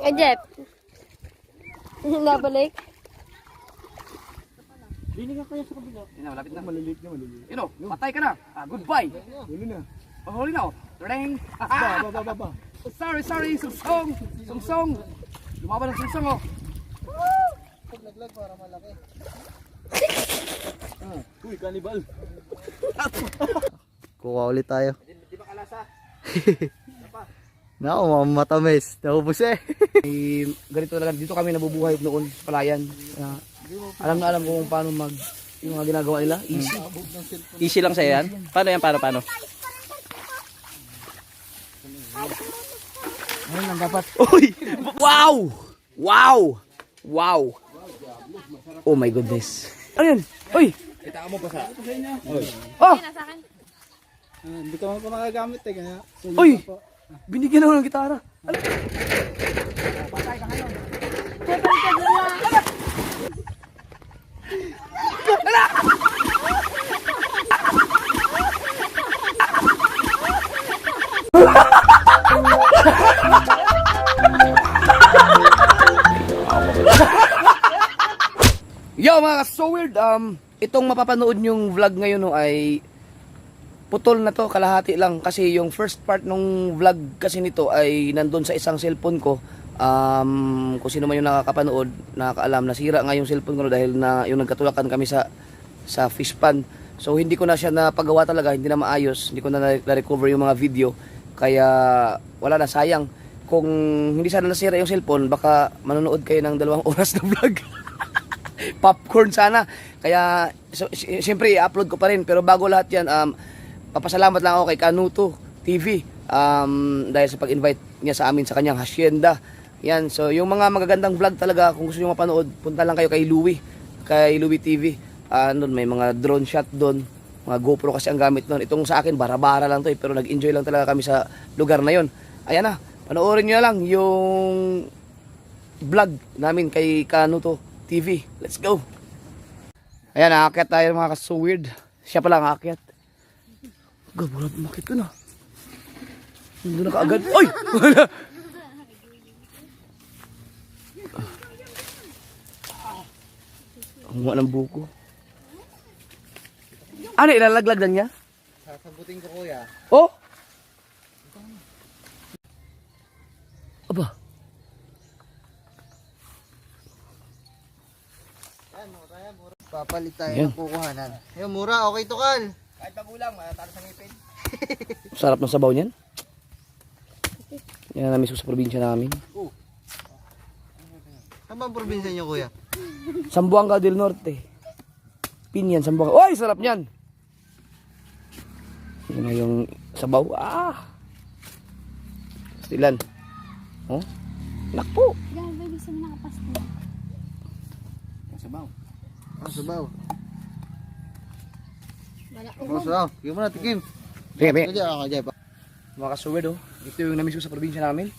Eh, Jeff. Nabalik. Hindi ka kaya sa kabila. Yun na, malapit na. Maliliit na, maliliit. Yun o, patay ka na. Goodbye. Huli na. Huli na o. Ring. Ba. Sorry. Sungsong. Lumaban ng sungsong o. Pag naglag para malaki. Uy, kanibal. Kuha ulit tayo. Di ba kalasa? Nako, matamis. Naubos eh. Ganito talaga. Dito kami nabubuhay noon sa palayan. Alam na alam kung paano yung mga ginagawa nila. Easy. Easy lang sa'yo yan? Paano yan? Paano? Ayun lang dapat. Uy! Wow! Oh my goodness. Ayun. Uy! Kita mo pa sa. Oh! Hindi ka mo pa nakagamit eh. Kaya. Uy! Binigyan ako ng gitara. Yo mga so weird, itong mapapanood yung vlog ngayon no, ay putol na to, kalahati lang kasi yung first part nung vlog kasi nito ay nandun sa isang cellphone ko. Kung sino man yung nakakapanood, nakakaalam, nasira nga yung cellphone ko dahil na yung nagkatulakan kami sa fish pan. So hindi ko na siya napagawa talaga, hindi na maayos, hindi ko na na-recover yung mga video. Kaya wala na, sayang. Kung hindi sana nasira yung cellphone, baka manonood kayo ng 2 oras na vlog. Popcorn sana. Kaya siyempre i-upload ko pa rin, pero bago lahat yan, papasalamat lang ako kay Kanuto TV dahil sa pag-invite niya sa amin sa kanyang hacienda. Yan, so yung mga magagandang vlog talaga, kung gusto niyo mapanood, punta lang kayo kay Louie TV. Doon may mga drone shot doon, mga GoPro kasi ang gamit doon. Itong sa akin bara-bara lang to pero nag-enjoy lang talaga kami sa lugar na yon. Ayan na, panoorin niyo lang yung vlog namin kay Kanuto TV. Let's go. Ayan, aakyat tayo mga so weird. Siya pala ang aakyat. Gabulat, umakit ko na. Hindi na kaagad. Oy! Ang mga ng buko. Ano, ilalaglag na niya? Sasabutin ko kuya. Oh! Aba. Papalit tayo Yan. ng kukuhanan. Ayun, mura. Okay to, Kal. Kahit magulang, talo sa ngipin. Sarap ng sabaw niyan. Yan namin sa probinsya namin. Saan ba ang probinsya nyo, kuya? Zamboanga del Norte. Pinyan, Zamboanga. Oy, sarap niyan. Yan na yung sabaw. Stilan. Oh. Nakpo. Yan, baby, saan nakapasta? Sabaw. Ang sabaw. Wala. Ang sabaw. Sige mo na, tikim. Sige, sige. Kaya ako, Jeff. Mga kasuwid, oh. Ito yung namiss ko sa probinsya namin.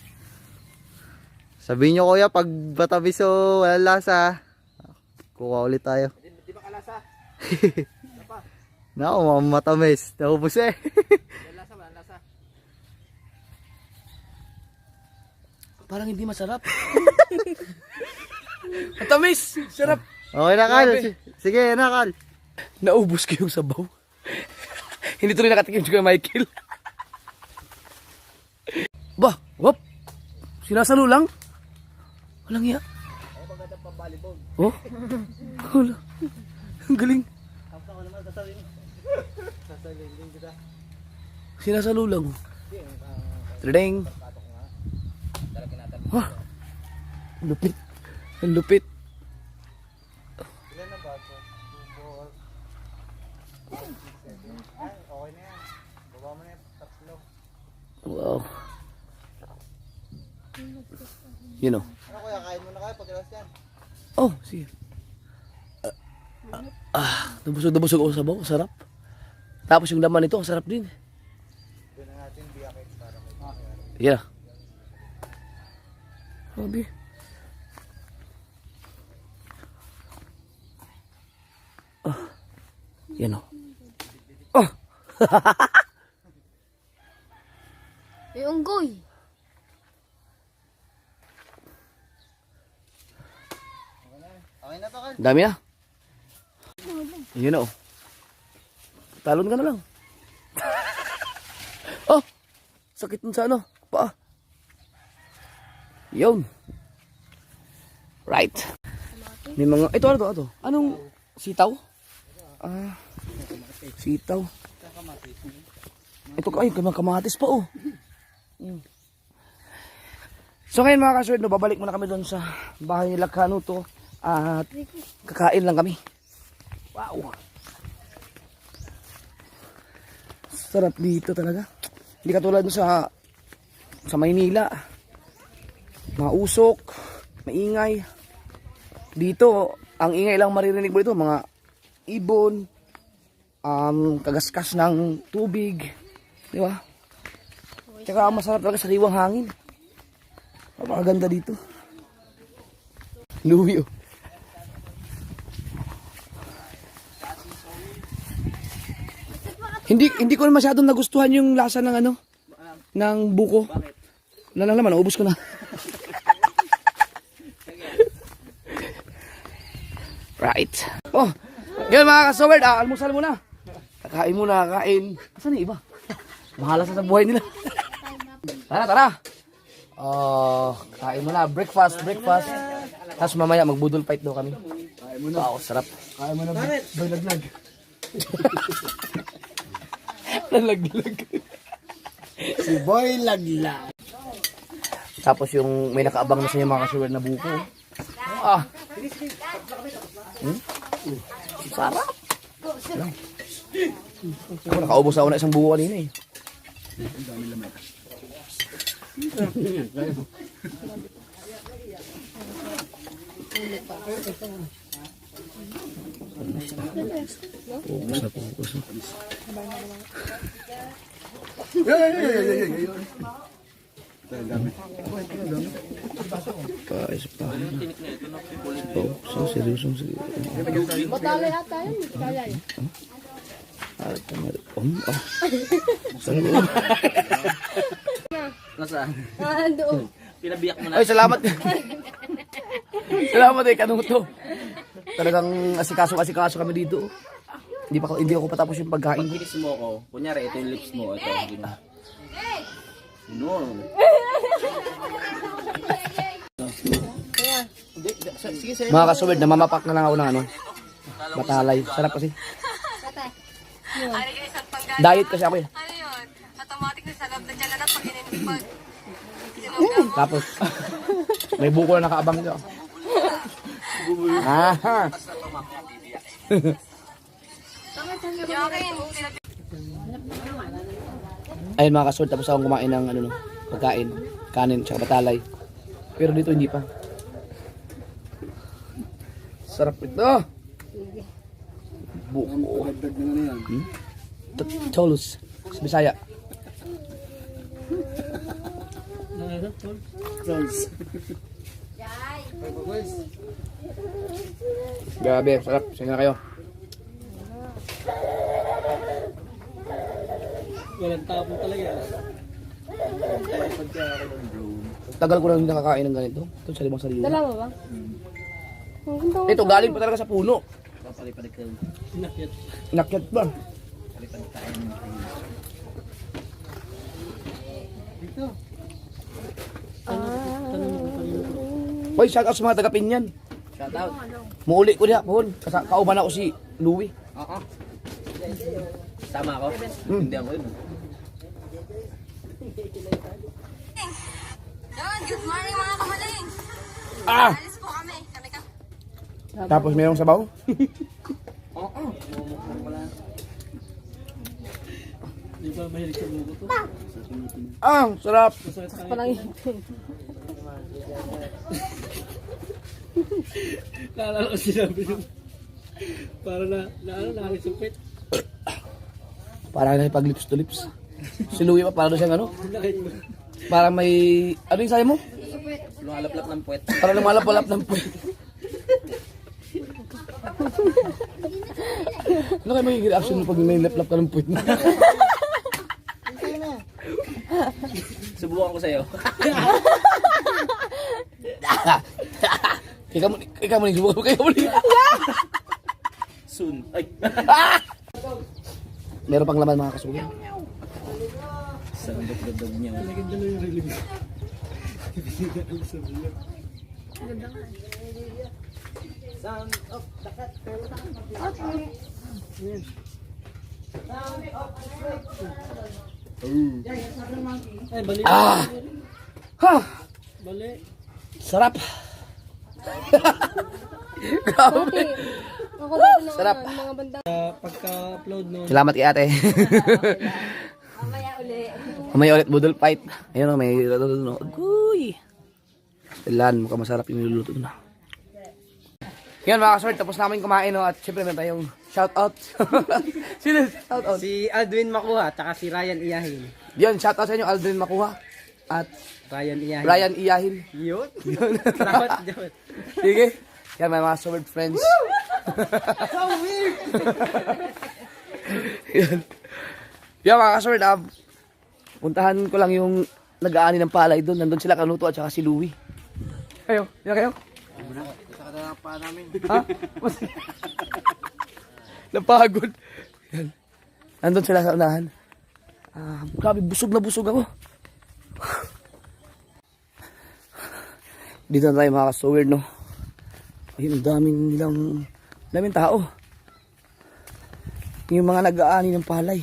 Sabihin nyo, kuya, pag batamis o walang lasa, kuha ulit tayo. Di ba kalasa? Nako, matamis. Naubos eh. Walang lasa. Parang hindi masarap. Matamis! Sarap! Okay na, Kal. Grabe. Sige na, Kal. Naubos ko yung sabaw. Hindi tuloy nakatikim si Kuya Michael. Bah, wop. Sinasalo lang. Walang iya. Oh. Wala. Ang galing. Sinasalo lang. Tredeng. Wah. Lupit. Ang lupit. Wow. You know. Ano, kuya, kain mo na kayo pag ilas yan. Oh, sige. Nabusog ako sa sabaw. Sarap. Tapos yung laman nito, ang sarap din. Doon na natin biyakin para may Yeah. Sabi. Yan o. Oh! May unggoy. Dami na. Yun na oh. Talon ka na lang. Oh! Sakit nun sa ano? Paa. Yun. Right. May mga... Ito ano to? Ito? Anong sitaw? Ah, sitaw. Ito ay kamatis pa oh. So ngayon mga kaswerd, no, babalik muna kami doon sa bahay nila Kanuto at kakain lang kami. Wow. Sarap dito talaga. Hindi katulad sa Maynila. Mausok, maingay. Dito, ang ingay lang maririnig mo dito, mga ibon, kagaskas ng tubig, di ba? Tsaka masarap talaga sariwang hangin. Napakaganda dito. Louie oh. Hindi ko masyadong nagustuhan yung lasa ng ano, ng buko. Wala lang naman, naubos ko na. Right. Oh, yun mga kasaward, almusal muna. Kakain muna, kakain. Asan na iba? Bahala sa buhay nila. Tara. Kain muna, breakfast. Tapos mamaya magbudol fight daw kami. Kain muna. Wow, sarap. Kaya mo na boy laglag. Nalaglag. Si boy laglag. Tapos yung may nakaabang na sa inyo mga kasaward na buko. Ah. Sarap. Ako nakaubos ako na isang buko kanina eh. Focus. Guys, pa. So, seryoso. Batalay ata yun. Batalay. Nasaan? Doon. Pinabiyak mo na. Ay, salamat. Salamat eh, Kanuto. Talagang asikaso kami dito. Hindi ako patapos yung pagkain. Pag kinis mo ako, kunyari ito yung lips mo, ito. No. Mga kasubid, namamapak na lang ako ng ano. Batalay. Sarap kasi. Diet kasi ako eh. Ano yun? Automatic na sarap na dyan na pag ininipag. Tapos, may buko na nakaabang dito. Aha. Ayun mga kasubid, tapos akong kumain ng ano, pagkain, kanin, tsaka batalay. Pero dito hindi pa. Sarap ito. Buko. Dagdag na nga yan. Cholus. Sa Bisaya. Grabe, sarap. Sige na kayo. Walang tapon talaga. Tagal ko lang hindi nakakain ng ganito. Ito sa limang sarili. Dala mo ba? Ito, galing pa talaga sa puno. Papalipad ka. Inakyat pa. Hoy, shout out sa mga taga-Pinyan. Shout out. Muuli ko niya pohon. Kauban ako si Louie. Oo. Tama ako? Hindi ako yun. Yun, good morning mga kamaling. Ah! Alis po kami. Kami ka. Tapos mayroong sabaw. Oo. Di ba mahilig sa buko to? Ah, sarap. Parang yun. Naalala ko sinabi nyo. Para nakakisupit. Parang nakipag lips to lips. Si Louie pa, parang siyang ano? Parang may... Ano yung sayo mo? Lumalaplap ng puwet. Parang lumalap-walap ng puwet. Ano kayo magiging reaction mo pag may laplap ka ng puwet mo? Subukan ko sa'yo. ikaw muli, subukan mo kayo muli. Soon. Ay. Meron pang laman mga kasugi. Sa dog niya. Ay, bali. Ah! Ha! Bali. Sarap! Grabe! Ako dati ng Sarap. mga bandang. Pagka-upload nun. Salamat kay ate. Mamaya uli. Mamaya ulit budol fight. Ayun o, may agoy. Ilan, mukhang masarap yung niluluto na. Yan mga kasword, tapos namin kumain no, at syempre meron tayong shoutout. Sino shoutout? Si Aldwin Makuha, tsaka si Ryan Iyahin. Yan, shoutout sa inyo, Aldrin Makuha. At Ryan Iyahin. Ryan Iyahin. Yun. Salamat, Jawet. Sige. Yan, may mga sword friends. So weird. Yan. Yan mga kasword, puntahan ko lang yung nag-aani ng palay doon. Nandun sila Kanuto at saka si Louie. Kayo? Yan kayo? Ha? Napagod. Yan. Nandun sila sa unahan. Grabe, busog na busog ako. Dito na tayo mga ka-so weird, no? Ayun, daming tao. Yung mga nag-aani ng palay.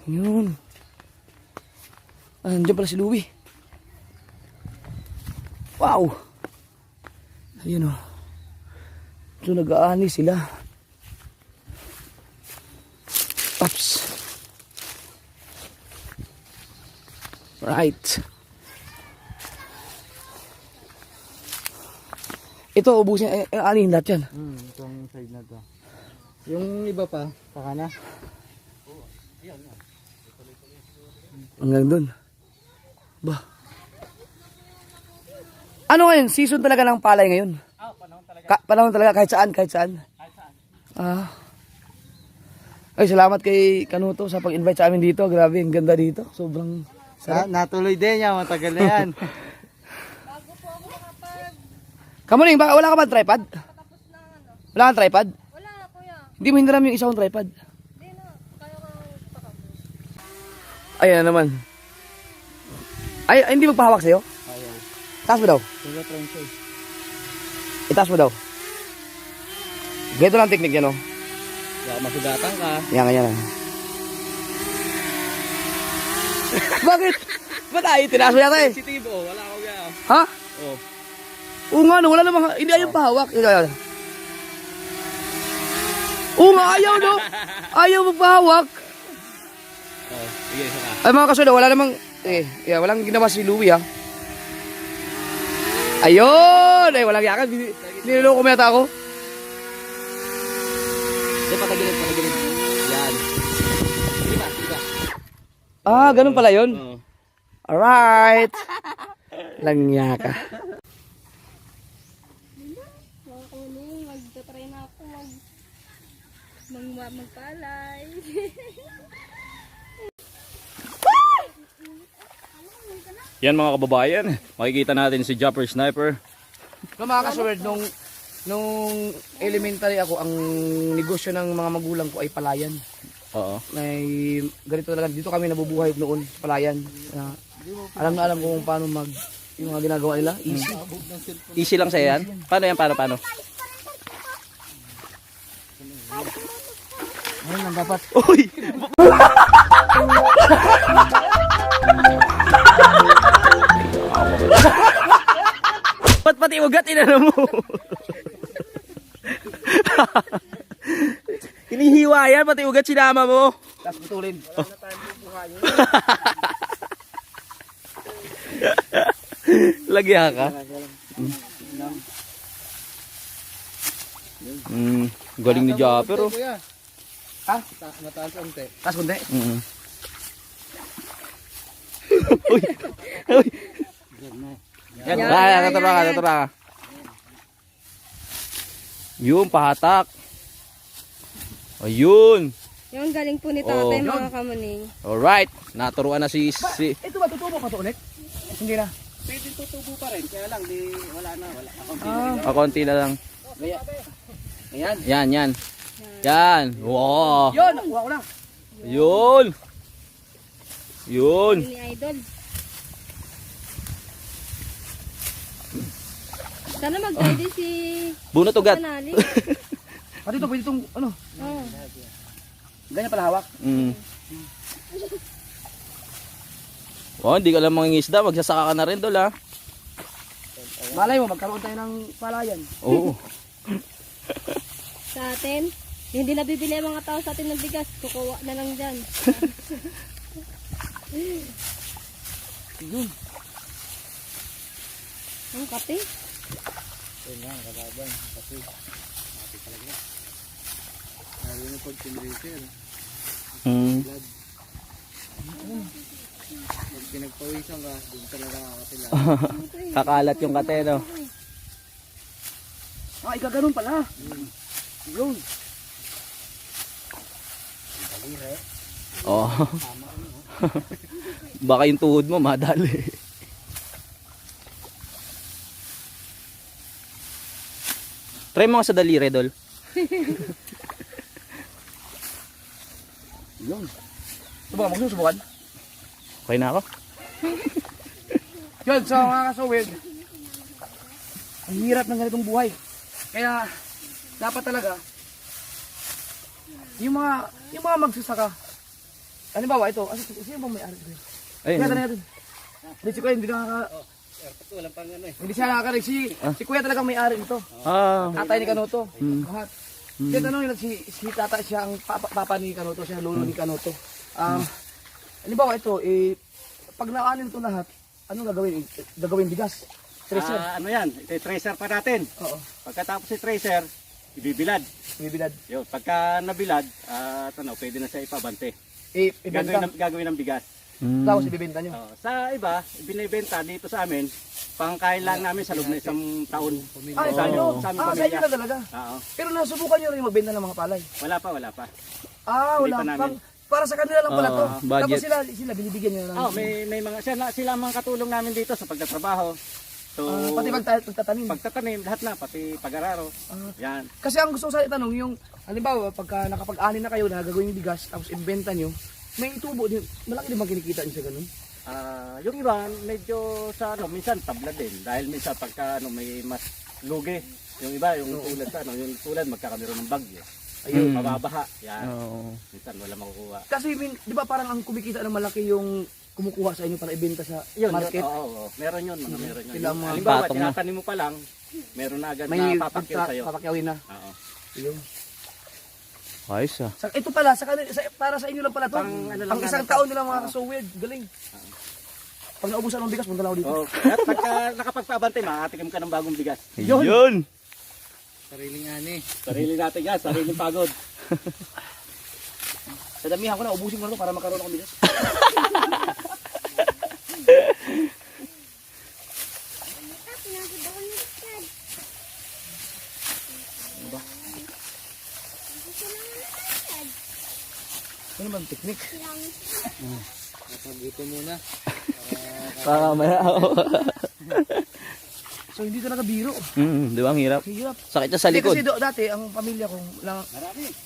Yun. Nandiyan pala si Louie. Wow! Ayun, oh. So, nag-aani sila. Ups. Right. Ito, ubusin. Aanihin lahat yan. Itong side na to. Yung iba pa, saka na. Hanggang dun. Ba? Ano ngayon? Season talaga ng palay ngayon? Panahon talaga kahit saan, kahit saan. Ay, salamat kay Kanuto sa pag-invite sa amin dito. Grabe, ang ganda dito. Sobrang Natuloy din niya, matagal na yan. Kamuning, baka wala ka ba tripod? Wala kang tripod? Wala, kuya. Hindi mo hiniram yung isang tripod. Hindi na. Kaya ka pakabos. Ayan na naman. Ay, hindi magpahawak sa'yo? Ayaw. Taas mo daw. Tulo tronso. Itaas mo daw. Ganito lang technique yan, oh. Baka masugatan ka. Yan, ganyan. Bakit? Ba't ay, tinaas mo yata eh? Sensitibo, wala ko yan. Ha? Oh. Oo nga, no, wala namang, hindi ayaw pahawak. Ayaw. Oo nga, ayaw, no? Ayaw magpahawak. Oh, sige, isa ka. Ay, mga kasunod, wala namang, walang ginawa si Louie, ha? Ayun! Ay, walang yakan. Niloloko mo yata ako. Hindi, patagilid. Yan. Diba? Ah, ganun pala yun. Oo. Alright. Langya ka. Mga kuning, magtatry na ako magpalay. Yan mga kababayan, makikita natin si Jumper Sniper. No, mga kasuwerd, nung elementary ako, ang negosyo ng mga magulang ko ay palayan. Oo. May ganito talaga, dito kami nabubuhay noon, palayan. Alam na alam ko kung paano yung mga ginagawa nila, easy. Easy lang sa'yo yan? Paano yan? Paano? Ayun lang dapat. Uy! Ba't pati ugat inano mo? Hinihiwa yan, pati ugat sinama mo. Tapos putulin. Lagyan ka? Galing ni Japper oh. Kuya, Ha? mataas onte. Tapos kunti. Uy! Uy! Yan, natara ka. Yun, pahatak. Ayun. Yung galing po ni Oh. tatay mga kamuning. Alright, naturuan na si... Ito ba, totoo mo ka to ulit? Hindi na. Pwede tutubo pa rin, kaya lang di wala na, wala. O, konti na lang. Gaya. Ayan. Yan, yan. Yan. Wow. Yun, nakuha ko na. Yun. Yun. Ni Idol. Sana mag-guide si Bunot ugat. Panali. Pati ito, pwede itong, ano, Oh. ganyan pala hawak. Mm. Oh, hindi ka lang mangingisda, magsasaka ka na rin dol ha. Malay mo, magkaroon tayo ng palayan. Oo. Sa atin, hindi nabibili ang mga tao sa atin ng bigas. Kukuha na lang dyan. Yun. Ang kape. Lalo na pag tinracer, Mm. pag pinagpawisan ka, doon talaga kakatila. Kakalat yung kate, no? Ah, ikaganon pala. Yun. Oh. Baka yung tuhod mo madali. Try mo nga sa daliri, dol. Yun. Subukan, magsusubukan. Okay na ako. Yun, so mga kasawid, ang hirap ng ganitong buhay. Kaya, dapat talaga, yung mga magsasaka, halimbawa ito, sino ba may-ari ito? Ayun. Kaya natin. Hindi si Kuya, hindi hindi siya nakakarig. Si Kuya talagang may-ari nito. Ah. Tatay ni Kanuto. Lahat. Kaya tanong nila si tata, siya ang papa ni Kanuto, siya ang lolo ni Kanuto. Halimbawa ito, pag naanin ito lahat, anong gagawin? Gagawin bigas. Tracer. Ano yan, tracer pa natin. Oo. Pagkatapos si tracer, ibibilad. Bibilad. Yun, pagka nabilad, pwede na siya ipabante. Ibenta. Gagawin ng bigas. Mm. Tapos ibibenta nyo. Sa iba, binibenta dito sa amin, pangkain lang namin sa loob ng isang taon. Ah, Sa ito. amin, sa aming Sa inyo pamilya. na talaga. Oo. Pero nasubukan nyo rin magbenta ng mga palay. Wala pa. Ah, Hindi wala. pa namin. Para sa kanila lang pala to. budget. Tapos sila binibigyan nyo lang. May mga sila ang mga katulong namin dito sa pagtatrabaho. So, Pati pagtatanim. pagtatanim, lahat na, pati pag-araro. Yan. Kasi ang gusto ko sa itanong, yung, halimbawa, pagka nakapag-ani na kayo na gagawin yung bigas, tapos ibenta nyo, may itubo din. Malaki din bang kinikita nyo sa ganun? Yung iba, medyo sa minsan tabla din. Dahil minsan pagka may mas lugi. Yung iba, yung tulad sa yung tulad magkakameron ng bagyo. Ayun, mababaha. Yan. Oo. Minsan wala makukuha. Kasi, di ba parang ang kumikita ng malaki yung kumukuha sa inyo para ibenta sa Yun, market? Oo. Meron yun, meron yun. Sila ang mga Halimbawa, patong na. tinatanim mo pa lang, meron na agad May na papakyaw sa'yo. papakyawin na. Oo. Yun. Ayos ah. Ito pala, para sa inyo lang pala to. Ano lang Pang isang taon nila mga so weird. Galing. Pag naubusan ng bigas, punta lang ako dito. Oh, at pagka nakapagpabantay, makatikim ka ng bagong bigas. Yun. Sariling ani. Sarili natin yan, sariling pagod. Sa damihan ko na, ubusin ko na to para makaroon ako bigas. Ano bang teknik? Dito muna. Para mamaya ako. So hindi talaga biro. Di ba ang hirap? Hirap. Sakit na sa Hindi, likod. kasi dati, ang pamilya ko,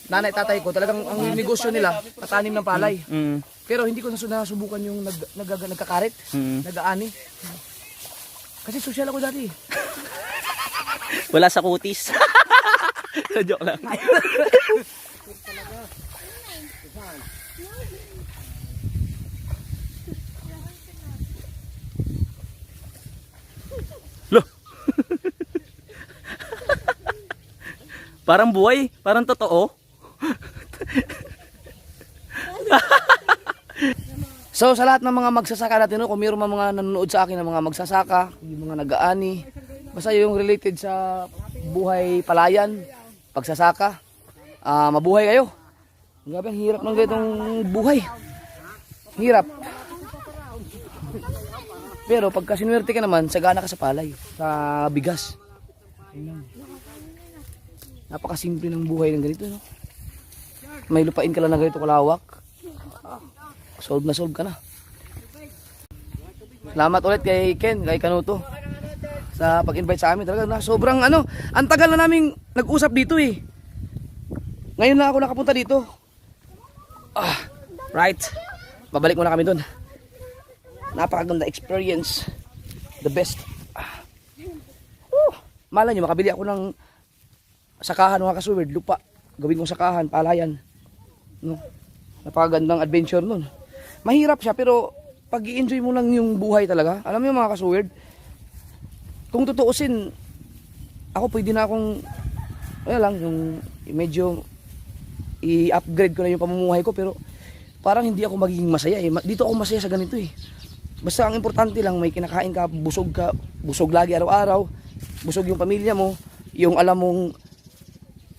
nanay tatay ko, talagang ang negosyo nila, patanim ng palay. Mm. Pero hindi ko nasubukan yung nagkakarit, Mm. nag-aani. Kasi social ako dati. Wala sa kutis. Joke lang. Loh. Parang buhay, parang totoo. So sa lahat ng mga magsasaka natin, no, kung mayroon mga nanonood sa akin ng mga magsasaka, yung mga nag-aani, basta yung related sa buhay palayan, pagsasaka, mabuhay kayo. Grabe, ang hirap ng ganitong buhay. Hirap. Pero pagka sinuwerte ka naman, sagana ka sa palay, sa bigas. Ayun. Napakasimple ng buhay ng ganito, no? May lupain ka lang na ganito kalawak. Solve na solve ka na. Salamat ulit kay Ken, kay Kanuto sa pag-invite sa amin. Talaga na sobrang ang tagal na naming nag-usap dito eh. Ngayon na ako nakapunta dito. Right. Babalik muna kami doon. Napakaganda experience. The best. Malay nyo, makabili ako ng sakahan mga kasuwerd, lupa. Gawin kong sakahan, palayan. No? Napakagandang adventure nun. Mahirap siya pero pag i-enjoy mo lang yung buhay talaga. Alam mo mga kasuwerd, kung tutuusin, ako pwede na akong, yung medyo i-upgrade ko na yung pamumuhay ko pero parang hindi ako magiging masaya eh. Dito ako masaya sa ganito eh. Basta ang importante lang may kinakain ka, busog lagi araw-araw, busog yung pamilya mo, yung alam mong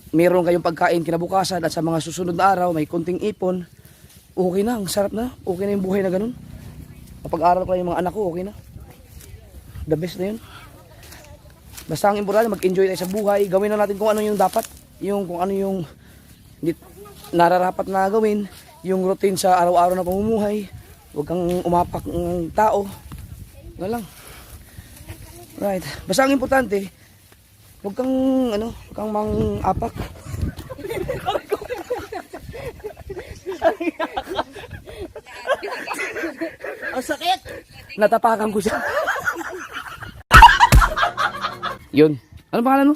meron kayong pagkain kinabukasan at sa mga susunod na araw may konting ipon, okay na, ang sarap na, okay na yung buhay na ganun. Kapag-aral ko yung mga anak ko, okay na. The best na yun. Basta ang importante, mag-enjoy tayo sa buhay, gawin na natin kung ano yung dapat, kung ano yung nararapat na gawin, yung routine sa araw-araw na pamumuhay. Huwag kang umapak ng tao. Wala lang. Right. Basta ang importante, huwag kang mang-apak. Ang sakit! Natapakan ko siya. Yun. Ano pangalan mo?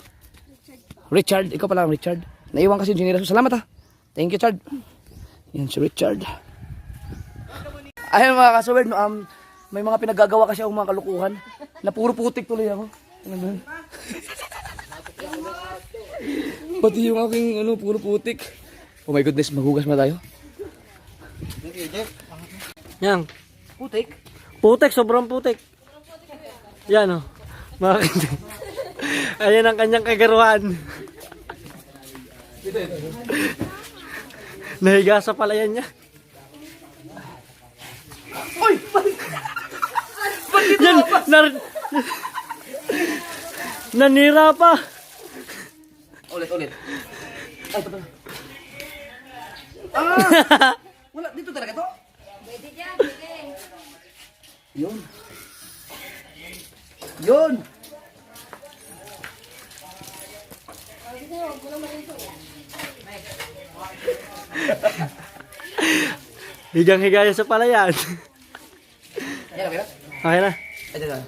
Richard. Ikaw pala ang Richard. Naiwan kasi yung generasyon. Salamat ha. Thank you, Chard. Yan si Richard. Ayun mga kasuwerd, may mga pinagagawa kasi akong mga kalukuhan na puro putik tuloy ako. Pati yung aking puro putik. Oh my goodness, maghugas na tayo. Yan. Putik? Putik, sobrang putik. Yan o. Ayan ang kanyang kagaruhan. Nahiga sa palayan niya. Uy! Yan! Nanira pa! Ulit. Ay, ito pala. Wala, dito talaga to? Pwede dyan, pwede. Yun! Higang-higaya sa palayan. Yan, okay na? Okay na. Ito na.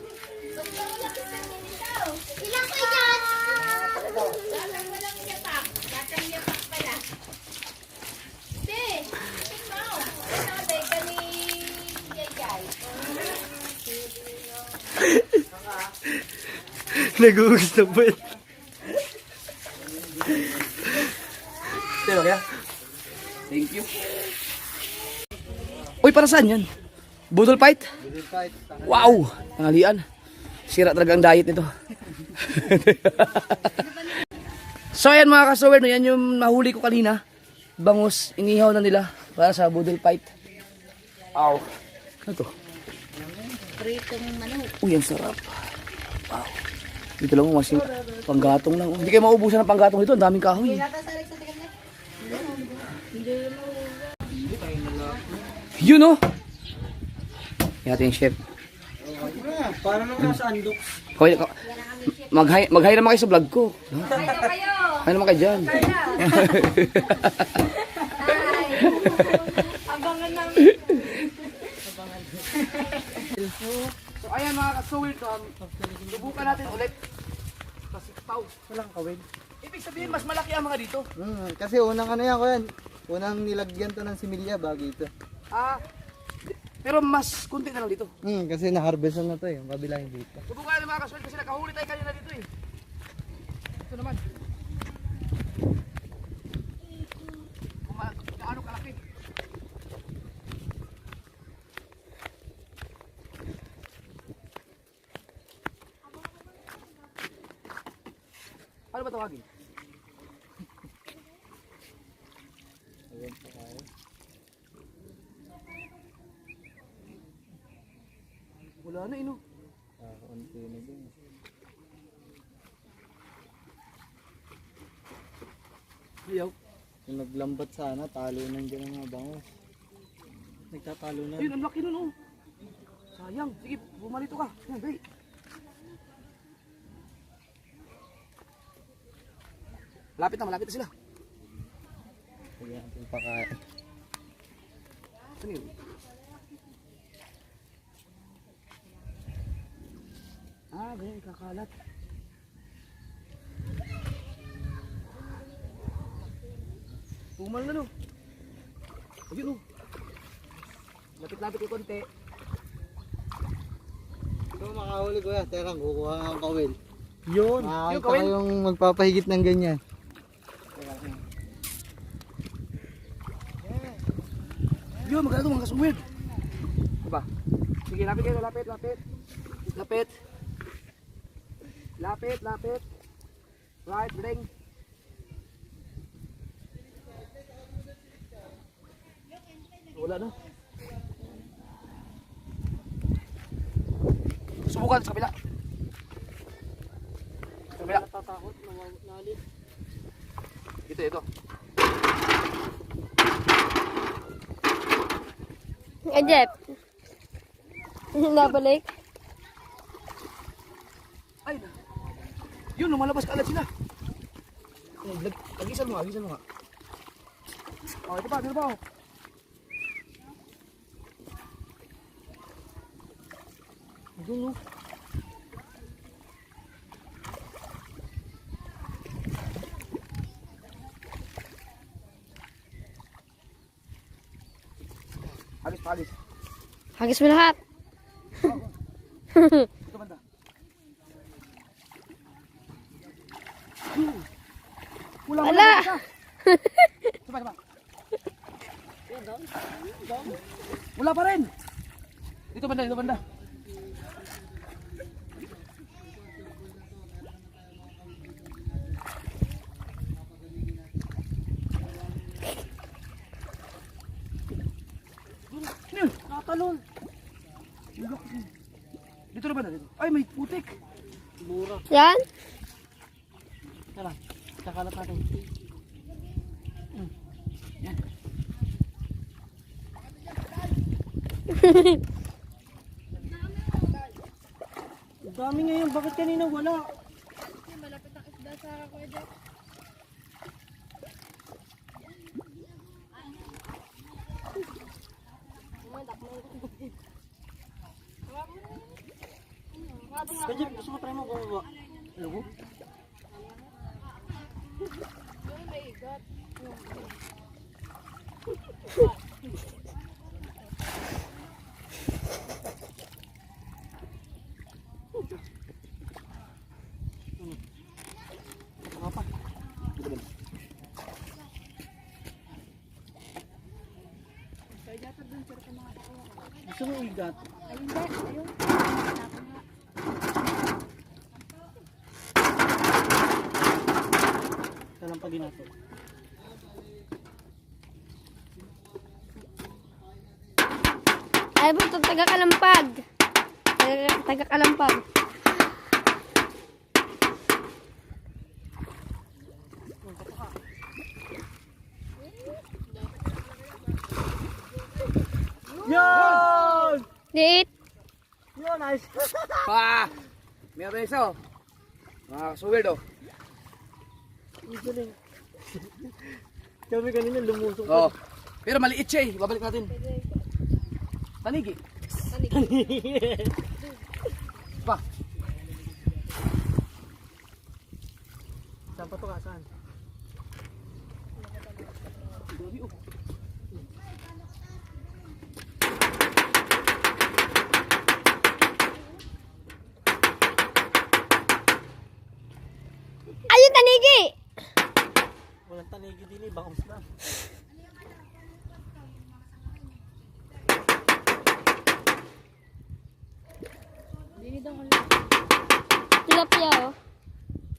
Nagugus na puwet. Ito, okay na? Thank you. Uy, para saan yan? Budol fight? Wow! Nangalian. Sira talaga ang diet nito. So ayan mga kasuwer, yan yung nahuli ko kanina. Bangus, inihaw na nila para sa budol fight. Wow. Ano to? Pritong manok. Uy, ang sarap. Wow. Dito lang mas panggatong lang. Hindi kayo maubusan ng panggatong dito. Ang daming kahoy. Yun o. Yan natin yung chef. Para naman sa andok. Mag-hi naman kayo sa vlog ko. Kayo! Hi naman kayo dyan. Abangan ng... So ayan mga kasuwid, subukan natin ulit. Sa sitaw. Walang kawin. Ibig sabihin mas malaki ang mga dito. Kasi unang yan ko yan. Unang nilagyan to ng similya bago ito. Pero mas kunti na lang dito. Kasi na-harvest na to eh. Yung kabila hindi dito. Subukan natin mga kasuwid kasi nakahuli tayo kanina dito eh. Ito naman. Gaano kalaki. Ano ba tawagin? Wala na ino. Konti na din. Ayaw. Kung naglambat sana, talo nang dyan ang mga bangos. Nagtatalo na. Ayun, ang laki nun oh. Sayang. Sige, bumalito ka. Yan, dali. Malapit na sila. Sige, ang pakain. Ano yun? Ganyan, kakalat. Tumal na, no? Ayun, no? Lapit-lapit yung konti. Ito makahuli ko yan. Teka lang, kukuha nga ang kawil. Yun. Makakita kawil. ko yung magpapahigit ng ganyan. Yun, maganda ito, mga kasumid. Diba? Sige, lapit kayo, lapit. Lapit. Right, bring. Wala na. Subukan sa kabila. Natatakot, nalit. Ito. Jeff. Nabalik. Ay na. Yun, lumalabas kaagad sila. Agisan mo nga. Oh, ito pa. Oh. Doon, no? Agis. Hagis mo lahat. Ito banda. Wala. Coba. Wala pa rin. Ito banda. Nakatalon. Dito na banda. Ay, may putik. Mura. Yan. Tara, kakalat natin. Ang dami ngayon, bakit kanina wala? Malapit ang isda sa Kuya Jeff. Kajip, gusto mo try mo bumaba? Ano? Gusto mo igat? Talampagin natin. Ay, ito taga-kalampag. Taga-kalampag. Yan! Liit. Yun, nice. Meron isa, oh. Mga kasuwid, oh. Galing. Kami kanina lumusok. Oh. Pero maliit siya, eh. Babalik natin. Tanigi. Pa. Saan pa to ka? Saan? Gabi, oh. Ayun, tanigi! Walang tanigi din eh, bangus na. Tilapia, oh.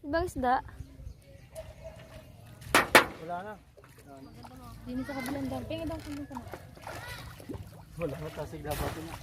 Ibang isda. Wala na. Dini sa kabilang dam. Pengen daw kung na. Wala na, tasig dapat na.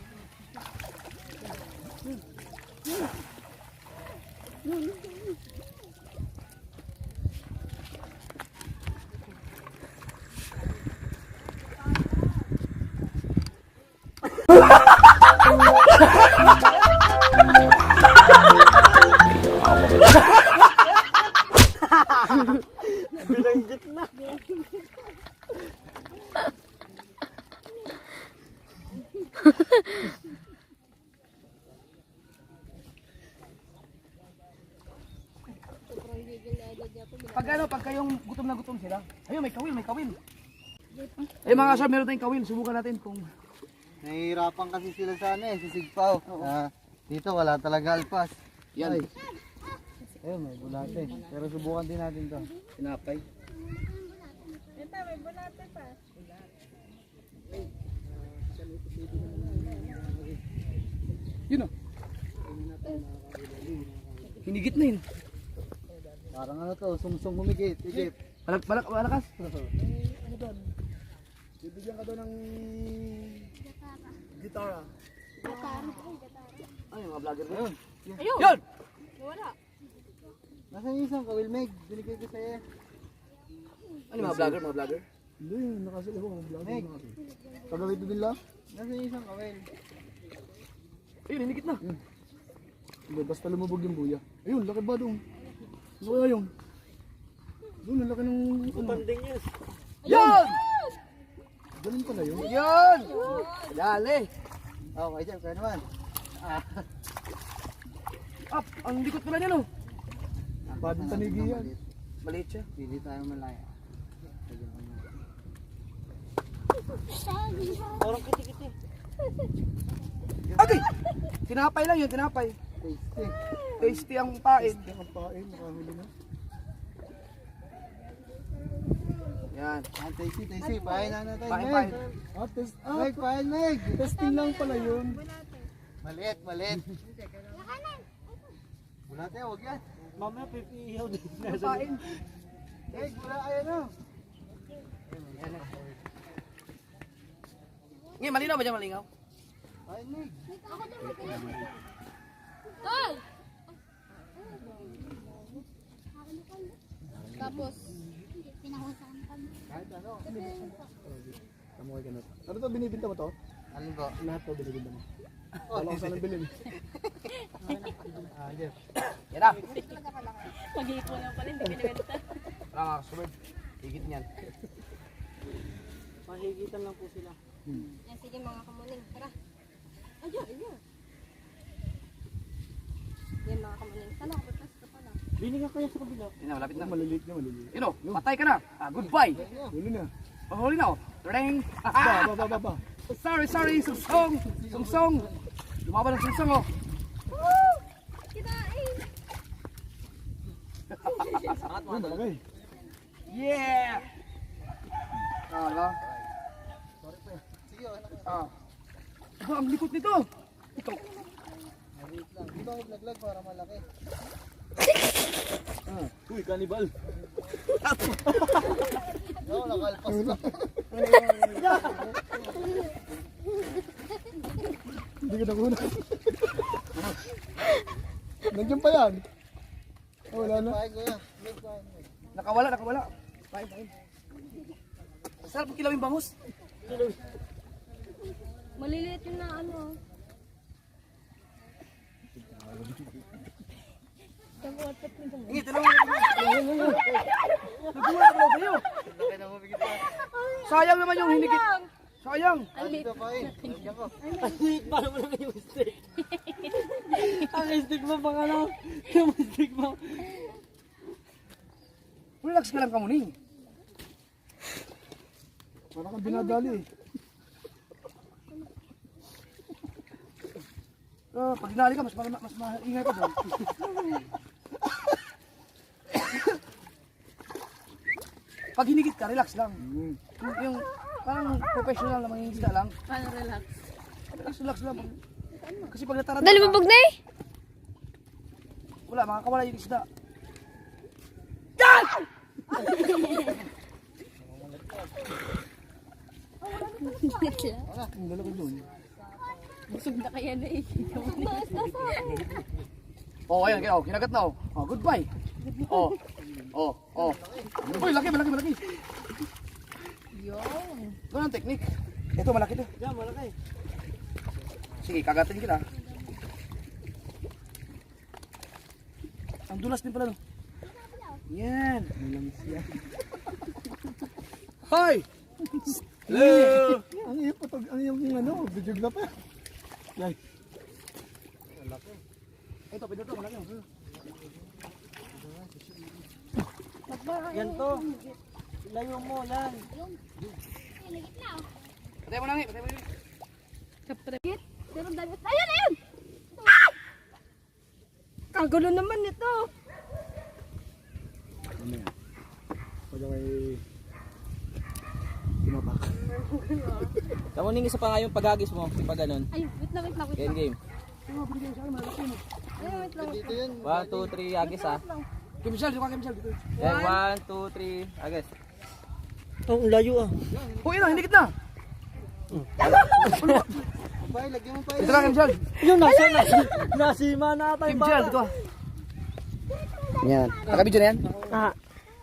Pag ano, pag kayong gutom na gutom sila. Ayun, may kawil, may kawil. Eh mga sir, meron tayong kawil. Subukan natin kung... Nahihirapan kasi sila sa ano eh, sa Sigpaw. Dito wala talaga alpas. Yan. Ayun, may bulate. Pero subukan din natin to. Tinapay. Yun o. Hinigit na yun. Parang ano to, sungsong humigit. Higit. Malakas. Bibigyan ka daw ng gitara. Ay, mga vlogger na yun. Ayun! Yun! Wala. Nasaan yung isang kawil, Meg? Binigay ko sa'yo. Ano yung mga vlogger? Hindi, nakasila ko mga vlogger. Meg, pagawin din lang? Nasaan yung isang kawil? Ayun, hinigit na. Hindi, basta lumubog yung buya. Ayun, laki ba doon? Ano kaya yung? Doon, ang laki ng... Panding yun. Yun! Ganun pala yun. Yun! Dali! Okay, dyan, kaya naman. Up! Ang likot pala niya no? Padong tanigi yan. Maliit siya. Pili tayo malaya. Parang kiti-kiti. Okay! Tinapay lang yun, tinapay. Tasty. Tasty ang pain. Ang pain, nakahuli na. Yan. Tasty, tasty. Pahin na natin, Pain, Meg. pain. Meg, pahin, Meg. Testing lang pala yun. Maliit, maliit. Bulate, huwag yan. Mamaya pipiyaw din. Pain. Meg, wala kayo no. Ngayon, malinaw ba dyan malingaw? Pahin, Meg. Ay! Tapos, Kahit ano. Kamuhay ka na. Ano to, binibinta mo to? Alin ko? Lahat to binibinta mo. Wala ko sanang bilhin. Jeff. Yan na. mag-iipon lang pala, hindi binibenta. Wala mga kasubad. Higit niyan. Mahigitan lang po sila. Yan, sige mga kamuning, tara. Ayun, ayun. Yan mga kamuning. Sana ako ka pala. Bili nga kaya sa kabila. Yun na, malapit na. Maliliit na, maliliit. Yun o, patay ka na. Goodbye. Huli na. Panghuli na o. Ring. Ba. Sorry. Sungsong. Sungsong. Lumaban ng sungsong o. Kinain! Uy, malaki. Yeah! Ah, diba? Sige, ano ka? Ah. Aba, ang likot nito. Ito. Maliit lang. Di ba maglaglag para malaki? Uy, kanibal. No, nakalpas na. Hindi ka nakuna. Nandiyan pa yan. Oh, wala na. Pahin ko yan. Meg, pahin, Meg. Nakawala. Pain. Sarap ang kilawin bangus. Maliliit yun na ano. Ingit, tulungan mo. Nagulat ako sa'yo. Laki na humigit pa. Sayang naman yung hinigit. Sayang. Dito, pahin. Diyan ko. Paano mo lang yung stick? Ang stick mo pang ano? Yung stick mo. Relax ka lang kamuning. Parang kang binadali. Pag dinali ka, mas maingay ka doon. Pag hinigit ka, relax lang. Yung parang professional na mangingisda lang. Paano relax? Relax lang. Kasi pag natarad Dali mo na eh! wala, makakawala yung isda. Yan! Ang dala ko doon. Busog na kaya na eh. Oh, ayan, kaya, kinagat na oh. Oh, goodbye. Oh. Uy, laki. Yun. Doon ang technique. Ito, malaki to. Diyan, malaki. Sige, kagatin kita. Ang dulas din pala no. Yan. Hi! Hello! Ang iyong patag, ang iyong ano, video na pa. Yan. Ito, pwede ito, malaki. Yan to. Layo mo, yan. Patay mo namin, patay mo namin. Kapatid. Pero dami. Ayun, ayun! Ang gulo naman nito. Pwede may tumapak. Kamuning isa pa nga yung paghagis mo, pag ganun. Ay, wait lang, wait lang, wait Game, lang. game. Ayun, wait lang. Dito yun. 1, 2, 3, agis ha. Kay Michelle, dito ka kay Michelle. Dito. Then 1, 2, 3, agis. Ang layo ah. Uy, na, hindi kita. Bay, lagyan mo pa Dito ka kay Michelle. Yung nasima na Kay Michelle, dito. Yan. Nakabidyo na yan?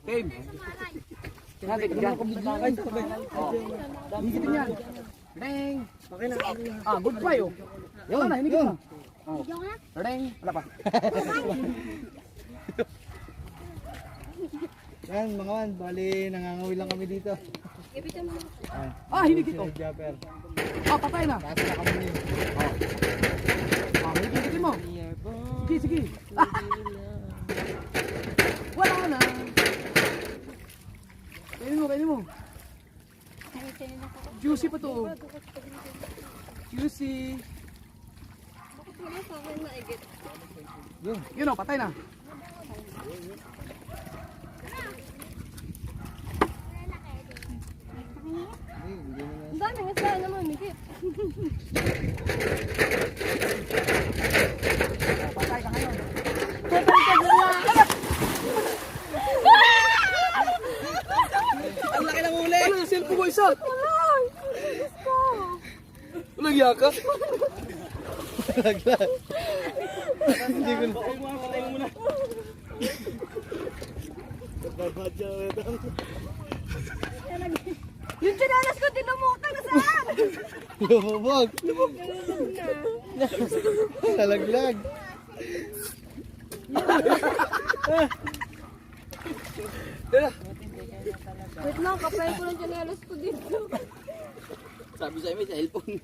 Game. Tingnan, tingnan. Higitin yan. Ring. Goodbye oh. Yun na, hinigit na. Ring. Wala pa. Yan mga man, bali nangangawi lang kami dito. Hinigit oh. Japper. Patay na. Kasi na kami. Higitin mo. Sige, sige. Wala na. Kainin mo. Juicy pa to. Juicy. Bakit wala sa akin maigit? Yun o, patay na. Ang dami nga sila naman, migit. Patay ka ngayon. Ang laki ng uli. Ano, cellphone ko isa. Walang yaka. Hindi ko na. Yung chinalas ko, tinumutan na saan? Lumubog. Talaglag. Wait lang, kapay ko ng chinalas ko dito. Sabi sa'yo may cellphone.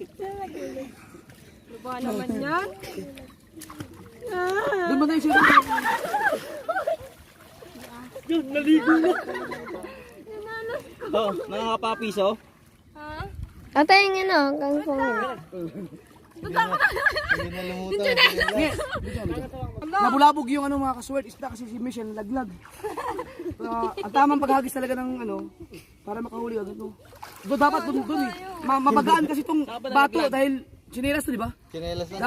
Ano ba naman yan? Doon mo na yung cellphone. Oh, nakakapapis oh. Ha? Ate, yung ano, hanggang kung Hindi na lumutan. Nabulabog yung ano mga kaswert isda kasi si Michelle nalaglag. Ang tamang paghagis talaga ng ano para makahuli agad no. Doon dapat doon eh. Mabagaan kasi itong bato dahil chinelas to, di ba? Chinelas lang.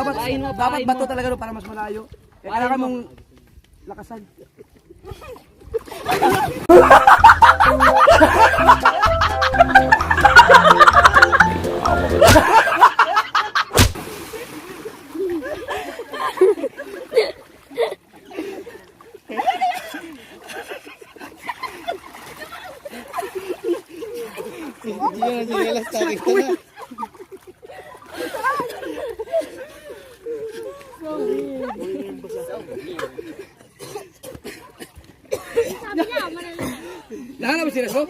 Dapat bato talaga no para mas malayo. Kailangan mong lakasan. Hindi na chinelas tarik ka na. Nahanap mo chinelas mo?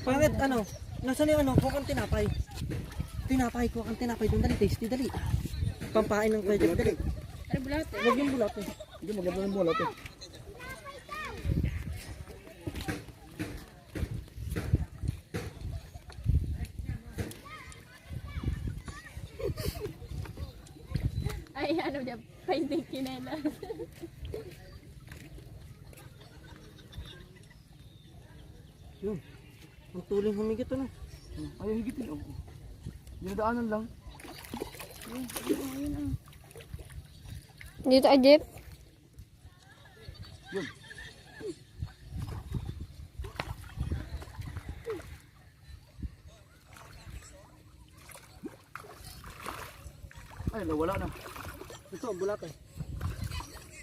Bakit ano? Nasaan yung ano? Kuha kang tinapay. Kuha kang tinapay doon. Dali, tasty, dali. Pampain ng kaya dali. Ay, bulat eh. Huwag yung bulat eh. Hindi maganda ng bola to. Ay, ano niya, painting kinelas. Ang tuling humigit ano. Ayaw higitin oh. Dinadaanan lang. dito ay Jeep. Ay, nawala na. Ito, bulat eh.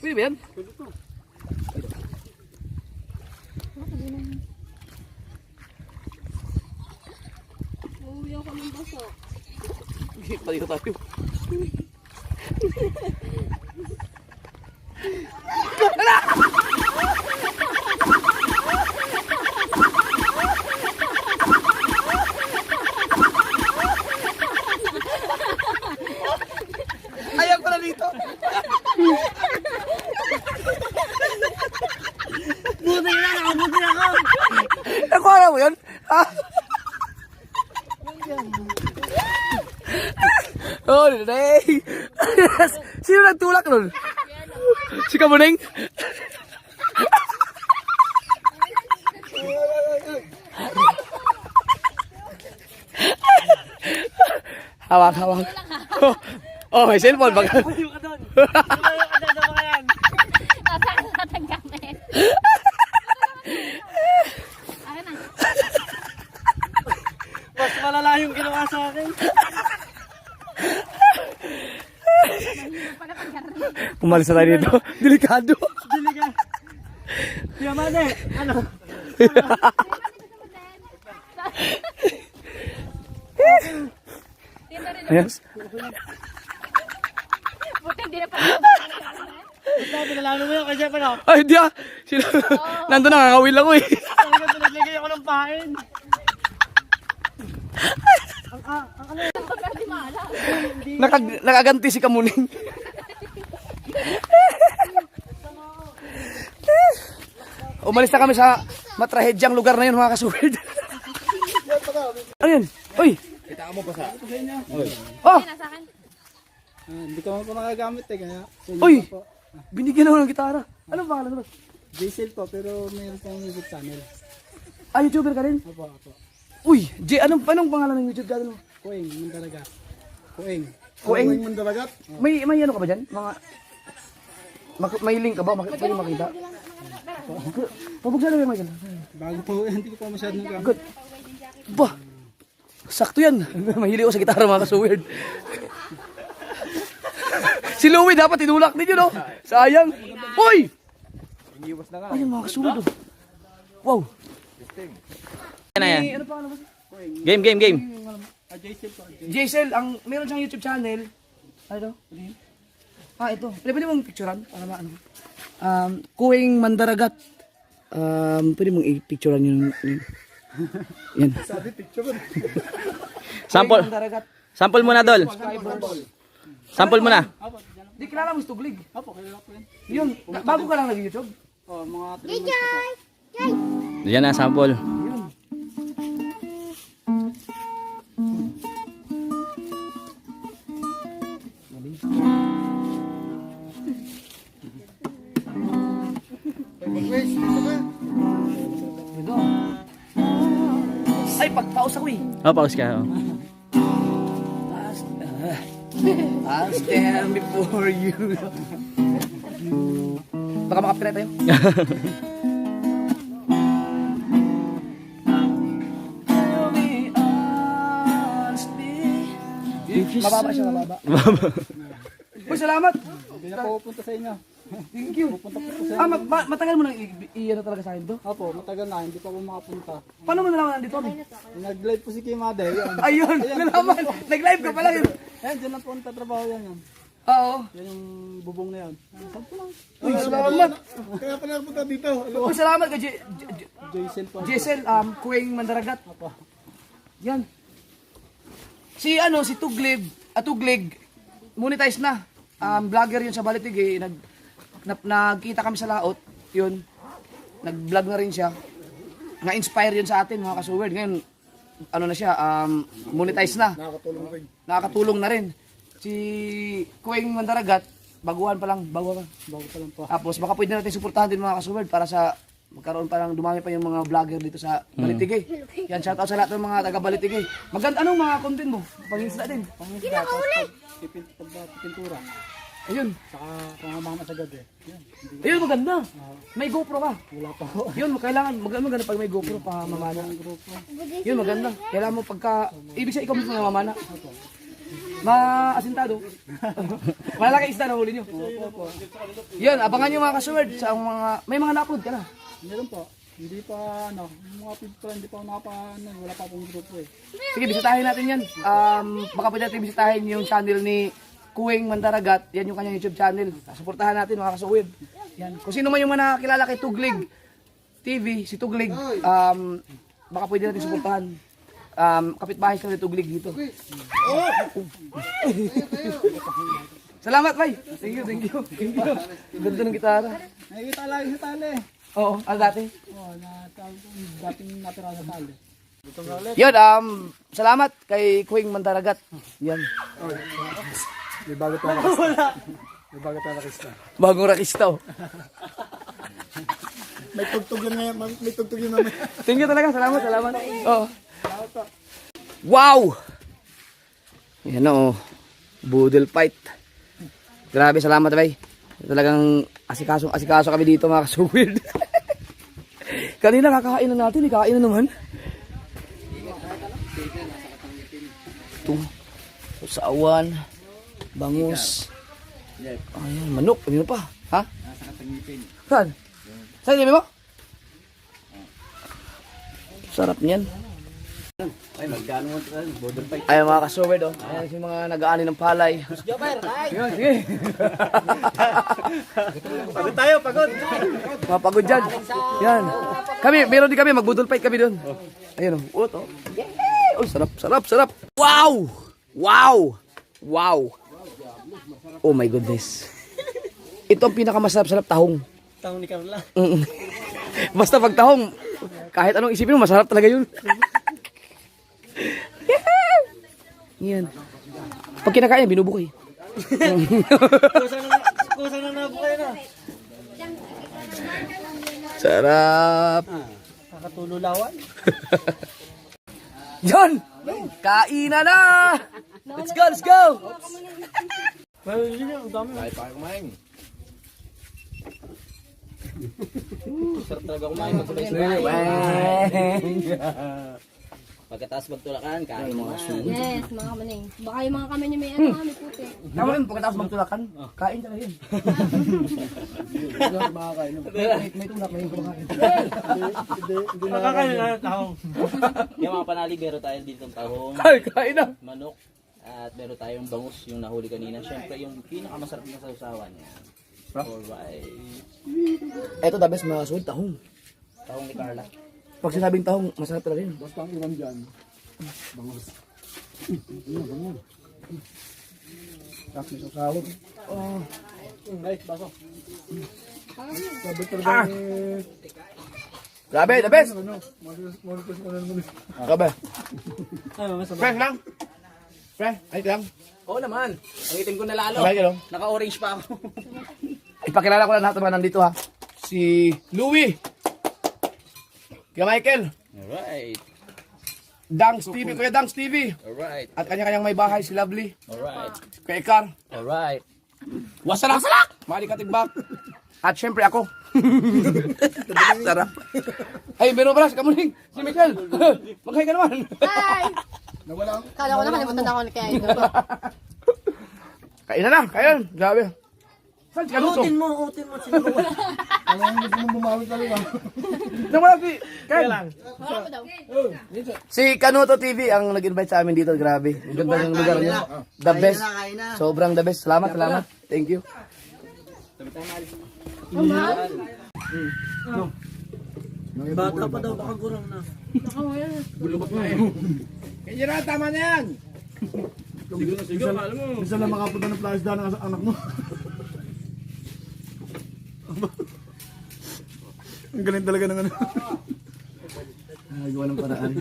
Pwede ba yan? Palito tayo. Ayaw ko na dito. Buti na, nakabuti ako. Nakuha mo yun? Ha? Oh, Nay! Sino nagtulak nun? Si Kamuning? Hawak, hawak. Oh, may cellphone. Baka. Ayaw ka doon. Ayaw ka doon sa mga yan. Tatang gamit. Akin na. Mas malala yung ginawa sa akin. Umalis na tayo dito. Delikado. Dili ka. Yamane, ano? Yes. Buti hindi na pa. Basta pinalano mo yun kasi pa no? Ay, hindi ah. Sino? Nandun na, kakawil ako eh. Talaga pinaglagay ako ng pain. Nakaganti si Kamuning. Umalis na kami sa matrahedyang lugar na yun, mga kasuwid. Ano yun? Uy! Kita mo pa sa... Oh! Nasa akin. Hindi ko pa nagagamit eh, kaya... Uy! Binigyan ako ng gitara. Anong pangalan mo? Diesel po, pero mayroon pang music channel. Ah, YouTuber ka rin? Opo, opo. Uy! Anong pangalan ng YouTube channel mo? Kueng, Mandaragat. Kueng. Kueng? Mandaragat? May ano ka ba dyan? May link ka ba? Pwede makita? Pabugsan na ba yung Michael? Bago po, hindi ko pa masyadong gamit. Good. Bah! Sakto yan. Mahili ko sa gitara, mga kasuwid. Si Louie dapat tinulak din yun, no? Sayang. Uy! Ayun, mga kasuwid, oh. Wow. Yan na yan. Ano pangalan mo? Game, game, game. Jaisel, meron siyang YouTube channel. Ano? Ah, ito. Pwede mong picturean para maano. Kuwing Mandaragat. Pwede mong i-picturean yun. Yan. Sample. Kuwing Mandaragat. Sample muna, Dol. Sample muna. Di kilala mo si Tuglig. Opo, kaya po yun. Yun. Bago ka lang nag-YouTube. Oh, mga 3 months na po. Yan na, sample. Request, dito ka. Ito. Ay, pagpaus ako eh. Oh, pause ka. Oh. I'll stand before you. Baka makapira tayo. Mababa siya, mababa. Uy, salamat. Hindi na po pupunta sa inyo. Thank you. Pupunta po po sa Matagal mo nang i-ano talaga sa akin to? Opo, matagal na, hindi pa po makapunta. Paano mo nalaman nandito kami? Nag-live po si Kimade. Yan. Ayun, nalaman. Nag-live ka pala yun. Ayan, dyan lang po ang tatrabaho yan. Yan, Oo. yan yung bubong na yan. Sampo lang. Uy, salamat. Kaya pa napunta dito. Uy, salamat kay Jason po. Jessel, Kuwing Mandaragat. Yan. Si Tuglig, monetize na. Vlogger yun sa Balitig eh. Nagkita kami sa laot, yun. Nag-vlog na rin siya. Na-inspire yun sa atin, mga kasuwerd. Ngayon, ano na siya, monetize na. Nakakatulong na rin. Si Kuwing Mandaragat, baguhan pa lang, bago pa lang po. Tapos baka pwede natin suportahan din mga kasuwerd para sa magkaroon pa lang, dumami pa yung mga vlogger dito sa Balitigay. Yan, shoutout sa lahat ng mga taga Balitigay. Anong mga content mo? Pang-isla din. Pangisda, tapos pintura. Ayun. Saka pangamamas agad eh. Yan. Ayun, maganda. May GoPro ka. Wala pa po. Yun, kailangan, maganda pag may GoPro pa mamana. Yun, maganda. Kailangan mo pagka, ibig sabihin ikaw mismo na mamana. Maasintado. Malalaki isda na huli nyo. Yun, abangan nyo mga kasuwerd sa mga, may mga na-upload ka na. Meron po. Hindi pa, ano, yung mga people hindi pa wala pa akong grupo eh. Sige, bisitahin natin yan. Baka pwede natin bisitahin yung channel ni Kuwing Mandaragat. Yan yung kanyang YouTube channel. Suportahan natin mga kasuwid. Yan. Kung sino man yung mga nakakilala kay Tuglig TV, si Tuglig, baka pwede natin suportahan. Kapitbahay sa Tuglig dito. Salamat, Bay. Thank you, thank you. Thank you. Ganda ng gitara. Nakikita lang sa tali. Oo, ang dati. Oo, dating natira sa tali. Yun, salamat kay Kuwing Mandaragat. Yan. May bago tayo nakista. May bago tayo nakista. Bagong rakista. Oh. May tugtog yun ngayon, may tugtog yun namin. Thank you talaga. Salamat, salamat. Oo. Wow! Yan o. Boodle fight. Grabe, salamat, bay. Talagang asikaso kami dito, mga kasuwid. Kanina kakain na natin, ikain na naman. Ito. Usawan. Bangus. Ayan, manok. Ano pa? Ha? Nasa katangipin. Saan? Saan yung mo? Sarap niyan. Ay, magkano mo ito? Bodol pa. Ayan mga kasuwid, oh. Ayan yung mga nag-aani ng palay. Sige, sige. Pagod tayo, pagod! Mapagod dyan. Yan. Kami, meron din kami, magbudol fight kami doon. Ayun, oh. Oh. Oh, sarap, sarap, sarap. Wow! Wow! Wow! Oh my goodness. Ito ang pinakamasarap-sarap tahong. Tahong ni Carla. Basta pag tahong, kahit anong isipin mo, masarap talaga yun. Yan. Pag kinakain, binubukoy. Kusa na nabukay na. Sarap. Nakatululawan. Yon! Kainan na! Let's go, let's go! Kahit pa kumain. Sarap talaga kumain magsabay-sabay. Pagkatapos magtulakan, kain mga suwi. Yes, mga kamaning. Baka yung mga kami niyo may ano, may puti. Tama rin, pagkatapos magtulakan, kain talaga yun. May tulak, may kumakain. Nakakain na tahong. Yung mga panalig, meron tayo dito ng tahong, Kain na! manok, at meron tayong bangus, yung nahuli kanina. Siyempre, yung pinakamasarap na sausawan niya. Alright. Eto the best mga suwid, tahong. Tahong ni Carla. Pag sinabing tahong, masarap talaga yun. Basta ang iwan dyan. Bangus. Tapos may sasawag. Oh. Ay, baso. Sabi talaga Grabe, the best! ano, manipas mo na naman. Grabe. Ay, masama. Fresh lang. Fresh, ayos lang. Oo naman. Ang itim ko na lalo. Sabay ka lang. Naka-orange pa ako. Ipakilala ko lang lahat ng mga nandito ha. Si Louie. Kaya Michael. Alright. Dangs TV, Kuya Dangs TV. Alright. At kanya-kanyang may bahay, si Lovely. Alright. Kuya Ikar. Alright. Wasalak! Mali Katigbak. At syempre ako. Sarap. Ay, meron pala si Kamuning. Si Michael. Maghay ka naman. Hi! Nawala ang Kala ko na kalimutan ako kaya ito. Kain na. Grabe. Saan si Kanuto? Utin mo siguro. ano yung gusto mong bumawi talaga. Nawala si Ken. Wala ko daw. Si Kanuto TV ang nag-invite sa amin dito. Grabe. Ang ganda ng lugar niyo. The best. Sobrang the best. Salamat. Thank you. Bata pa daw, baka gurang na. Kaya na, tama na yan. Minsan lang makapunta ng flash down ng anak mo. Ang galing talaga ng ano. Nagawa ng paraan.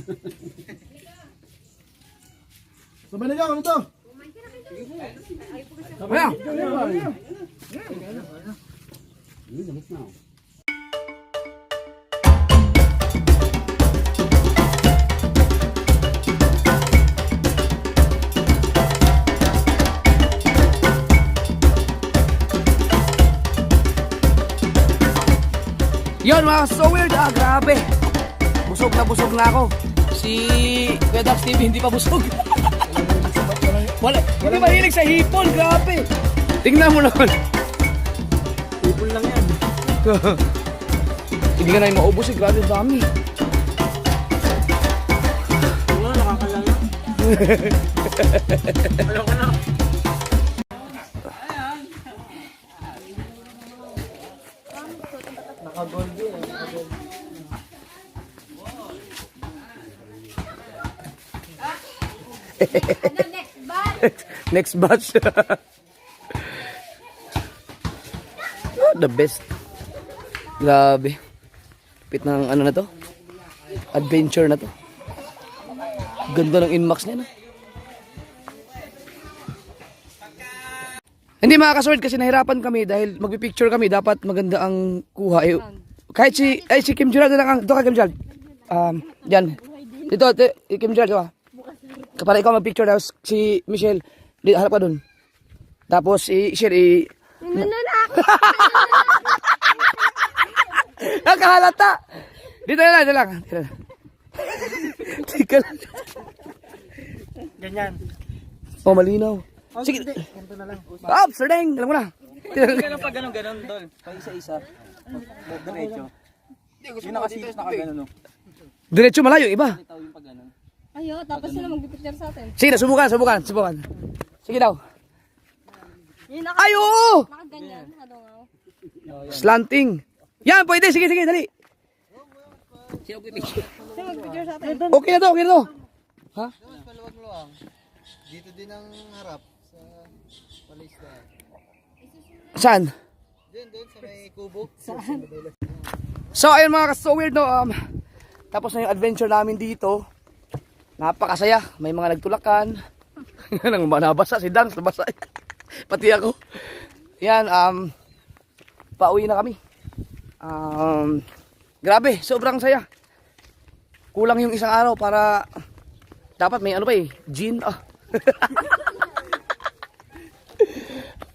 Sabay na dyan, ano to? Kaya. Yon mga so weird, grabe. Busog na ako. Si Kuya Dax TV hindi pa busog. Wala, hindi mahilig sa hipon, grabe. Tingnan mo naman. Ipon lang yan. Hindi ka na yung maubos eh. Grabe, ang dami. Oo, nakakalala. Next batch. Oh, the best. Grabe. Pit ng ano na to? Adventure na to. Ganda ng Inmax niya, no? Hindi mga kasword kasi nahirapan kami dahil magpipicture kami. Dapat maganda ang kuha. Eh, kahit si Kim Gerald na lang. Ito ka Kim Gerald. Yan. Dito, Kim Gerald. Ito, para ikaw mag-picture tapos si Michelle, harap ka dun. Tapos si Sherry, nakahalata. Dito na lang. Tika lang. Ganyan. Oh, malinaw. Oh, Sige. hindi. Ganito na lang. Sir Deng, alam mo na. Ganun pa ganun, Dol. Pa isa-isa. Diretso. Yun nakasikos nakaganon, no? Diretso malayo, iba. Itaw yung pag ganun. Ayo, tapos sila mag-picture sa atin. Sige na, subukan. Sige daw. Yun, Ay, oo! nakaganyan. Ano nga. Slanting. Yan, pwede. Sige, dali. Sino mag-picture sa atin? Okay na to. Ha? Mas maluwag-luwang. Dito din ang harap sa palista. Saan? Doon sa may kubo. So, ayun mga so weird, no? Tapos na yung adventure namin dito. Napakasaya. May mga nagtulakan. Nang nabasa si Dang, nabasa. Pati ako. Yan, pauwi na kami. Grabe, sobrang saya. Kulang yung isang araw para dapat may ano pa eh, gin.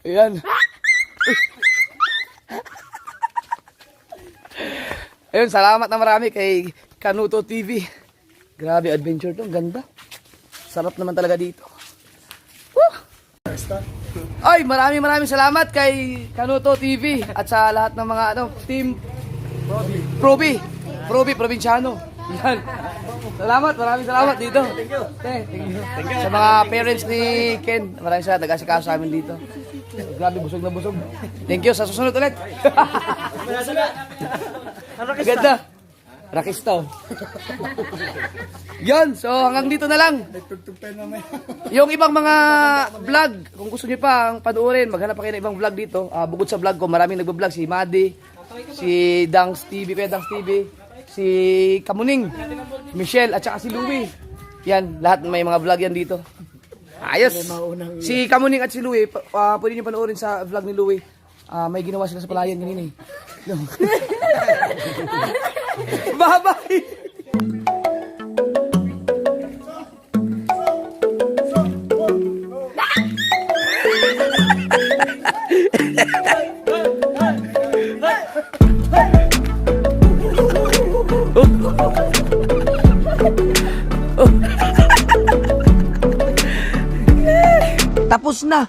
Yan. Ayun, salamat na marami kay Kanuto TV. Grabe adventure to, ganda. Sarap naman talaga dito. Woo! Ay, maraming salamat kay Kanuto TV at sa lahat ng mga team Probi Provinciano. Yan. Maraming salamat dito. Thank you. Sa mga parents ni Ken, maraming salamat nag-asikaso sa amin dito. Grabe, busog na busog. Thank you, sa susunod ulit. Ganda. Rakistaw. Yan, so hanggang dito na lang. Yung ibang mga vlog, kung gusto niyo pa ang panoorin, maghanap pa kayo ng ibang vlog dito. Bukod sa vlog ko, maraming nagbo-vlog. Si Madi, si Dangs TV, Kuya Dangs TV, si Kamuning, Michelle, at saka si Louie. Yan, lahat may mga vlog yan dito. Ayos. Si Kamuning at si Louie, pwede niyo panoorin sa vlog ni Louie. May ginawa sila sa palayan ganun eh. Bye-bye! Tapos na!